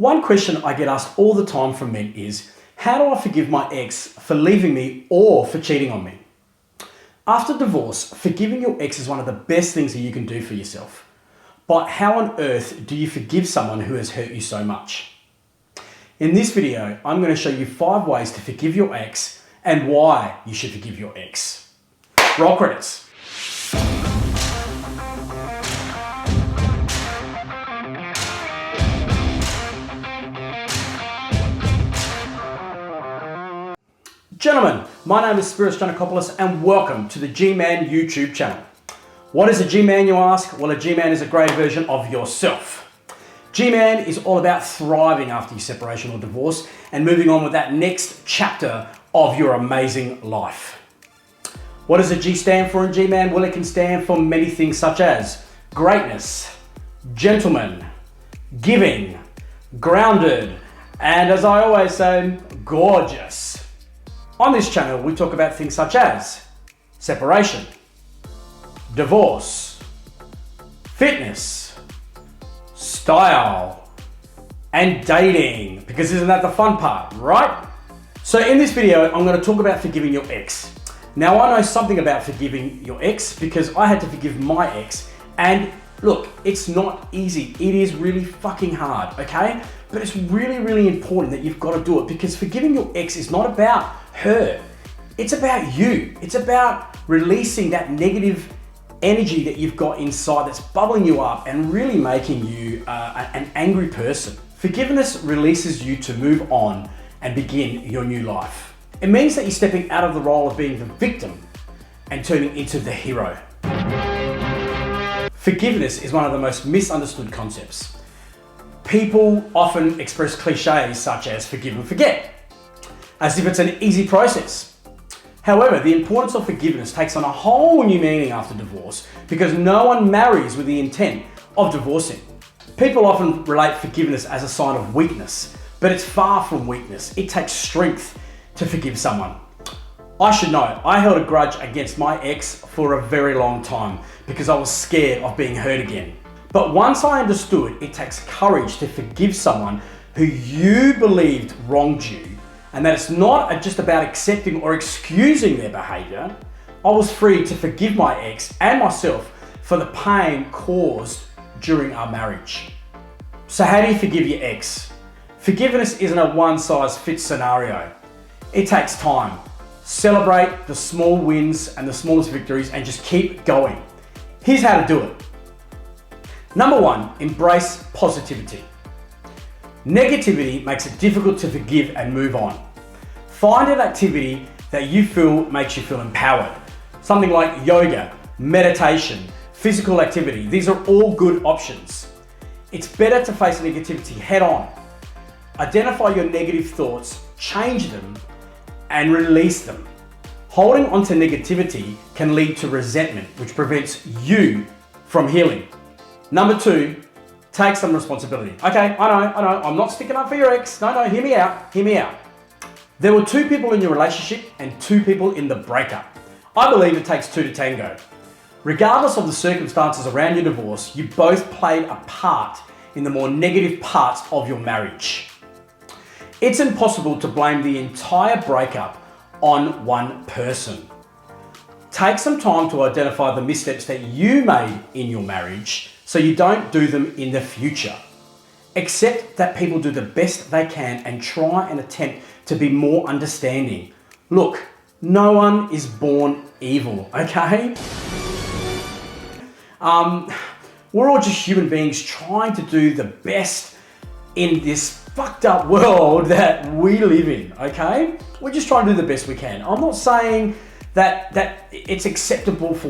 One question I get asked all the time from men is, how do I forgive my ex for leaving me or for cheating on me? After divorce, forgiving your ex is one of the best things that you can do for yourself. But how on earth do you forgive someone who has hurt you so much? In this video, I'm going to show you 5 ways to forgive your ex and why you should forgive your ex. Roll credits. Gentlemen, my name is Spiros Janakopoulos and welcome to the G-Man YouTube channel. What is a G-Man, you ask? Well, a G-Man is a great version of yourself. G-Man is all about thriving after your separation or divorce and moving on with that next chapter of your amazing life. What does a G stand for in G-Man? Well, it can stand for many things such as greatness, gentleman, giving, grounded, and as I always say, gorgeous. On this channel, we talk about things such as separation, divorce, fitness, style, and dating, because isn't that the fun part, right? So in this video, I'm going to talk about forgiving your ex. Now, I know something about forgiving your ex because I had to forgive my ex, and look, it's not easy. It is really fucking hard, okay? But it's really, really important that you've got to do it because forgiving your ex is not about her. It's about you. It's about releasing that negative energy that you've got inside that's bubbling you up and really making you an angry person. Forgiveness releases you to move on and begin your new life. It means that you're stepping out of the role of being the victim and turning into the hero. Forgiveness is one of the most misunderstood concepts. People often express clichés such as forgive and forget, as if it's an easy process. However, the importance of forgiveness takes on a whole new meaning after divorce because no one marries with the intent of divorcing. People often relate forgiveness as a sign of weakness, but it's far from weakness. It takes strength to forgive someone. I should know, I held a grudge against my ex for a very long time because I was scared of being hurt again. But once I understood it takes courage to forgive someone who you believed wronged you, and that it's not just about accepting or excusing their behavior, I was free to forgive my ex and myself for the pain caused during our marriage. So how do you forgive your ex? Forgiveness isn't a one-size-fits scenario. It takes time. Celebrate the small wins and the smallest victories and just keep going. Here's how to do it. Number 1, embrace positivity. Negativity makes it difficult to forgive and move on. Find an activity that you feel makes you feel empowered. Something like yoga, meditation, physical activity. These are all good options. It's better to face negativity head on. Identify your negative thoughts, change them, and release them. Holding onto negativity can lead to resentment, which prevents you from healing. Number 2, take some responsibility. Okay, I know, I'm not sticking up for your ex. No, hear me out. There were 2 people in your relationship and 2 people in the breakup. I believe it takes 2 to tango. Regardless of the circumstances around your divorce, you both played a part in the more negative parts of your marriage. It's impossible to blame the entire breakup on one person. Take some time to identify the missteps that you made in your marriage so you don't do them in the future. Accept that people do the best they can and try and attempt to be more understanding. Look, no one is born evil, okay? We're all just human beings trying to do the best in this fucked up world that we live in, okay? We're just trying to do the best we can. I'm not saying that it's acceptable for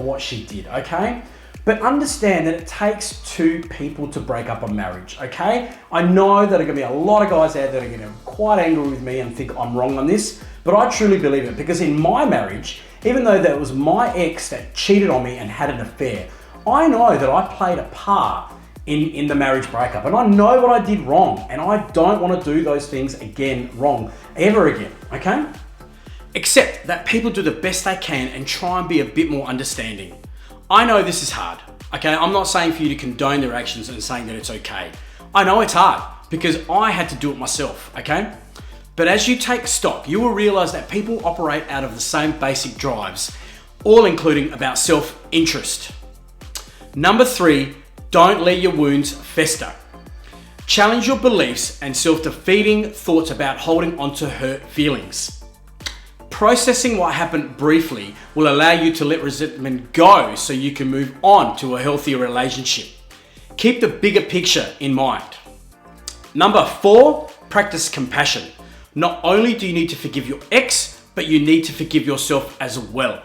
what she did, okay? But understand that it takes 2 people to break up a marriage, okay? I know that there are gonna be a lot of guys out there that are gonna be quite angry with me and think I'm wrong on this, but I truly believe it because in my marriage, even though that was my ex that cheated on me and had an affair, I know that I played a part in the marriage breakup and I know what I did wrong and I don't want to do those things again ever again, okay? Accept that people do the best they can and try and be a bit more understanding. I know this is hard, okay? I'm not saying for you to condone their actions and saying that it's okay. I know it's hard. because I had to do it myself, okay? But as you take stock, you will realize that people operate out of the same basic drives, all including about self-interest. Number 3, don't let your wounds fester. Challenge your beliefs and self-defeating thoughts about holding on to hurt feelings. Processing what happened briefly will allow you to let resentment go so you can move on to a healthier relationship. Keep the bigger picture in mind. Number 4, practice compassion. Not only do you need to forgive your ex, but you need to forgive yourself as well.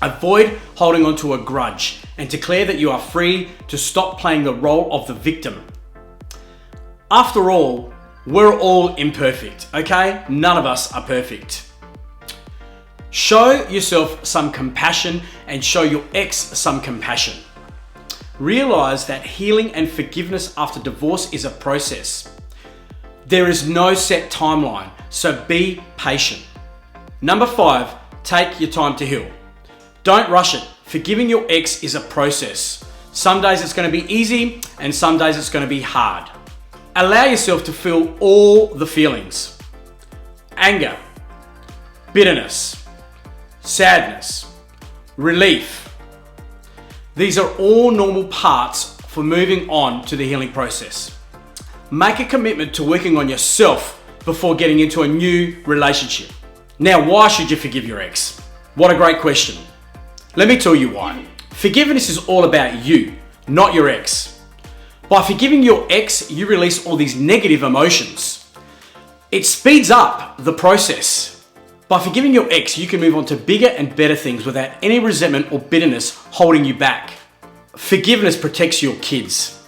Avoid holding on to a grudge and declare that you are free to stop playing the role of the victim. After all, we're all imperfect, okay? None of us are perfect. Show yourself some compassion and show your ex some compassion. Realize that healing and forgiveness after divorce is a process. There is no set timeline, so be patient. Number 5, take your time to heal. Don't rush it. Forgiving your ex is a process. Some days it's going to be easy and some days it's going to be hard. Allow yourself to feel all the feelings. Anger, bitterness, sadness, relief. These are all normal parts for moving on to the healing process. Make a commitment to working on yourself before getting into a new relationship. Now, why should you forgive your ex? What a great question. Let me tell you why. Forgiveness is all about you, not your ex. By forgiving your ex, you release all these negative emotions. It speeds up the process. By forgiving your ex, you can move on to bigger and better things without any resentment or bitterness holding you back. Forgiveness protects your kids.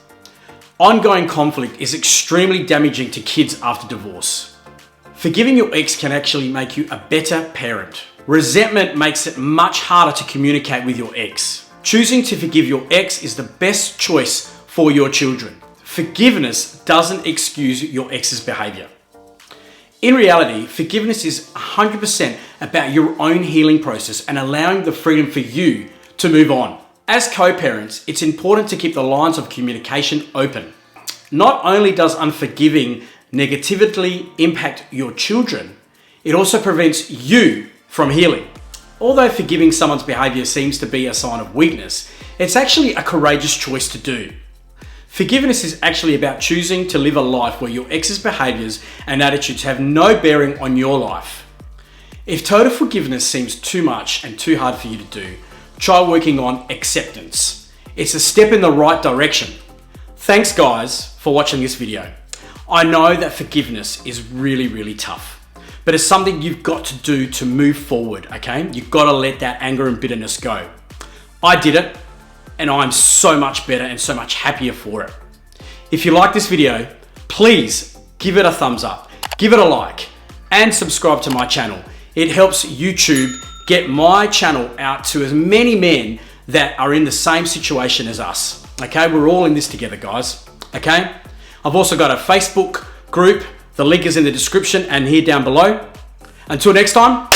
Ongoing conflict is extremely damaging to kids after divorce. Forgiving your ex can actually make you a better parent. Resentment makes it much harder to communicate with your ex. Choosing to forgive your ex is the best choice for your children. Forgiveness doesn't excuse your ex's behavior. In reality, forgiveness is 100% about your own healing process and allowing the freedom for you to move on. As co-parents, it's important to keep the lines of communication open. Not only does unforgiving negatively impact your children, it also prevents you from healing. Although forgiving someone's behavior seems to be a sign of weakness, it's actually a courageous choice to do. Forgiveness is actually about choosing to live a life where your ex's behaviors and attitudes have no bearing on your life. If total forgiveness seems too much and too hard for you to do, try working on acceptance. It's a step in the right direction. Thanks guys for watching this video. I know that forgiveness is really tough. But it's something you've got to do to move forward, okay? You've got to let that anger and bitterness go. I did it, and I'm so much better and so much happier for it. If you like this video, please give it a thumbs up, give it a like, and subscribe to my channel. It helps YouTube get my channel out to as many men that are in the same situation as us, okay? We're all in this together, guys, okay? I've also got a Facebook group. The link is in the description and here down below. Until next time,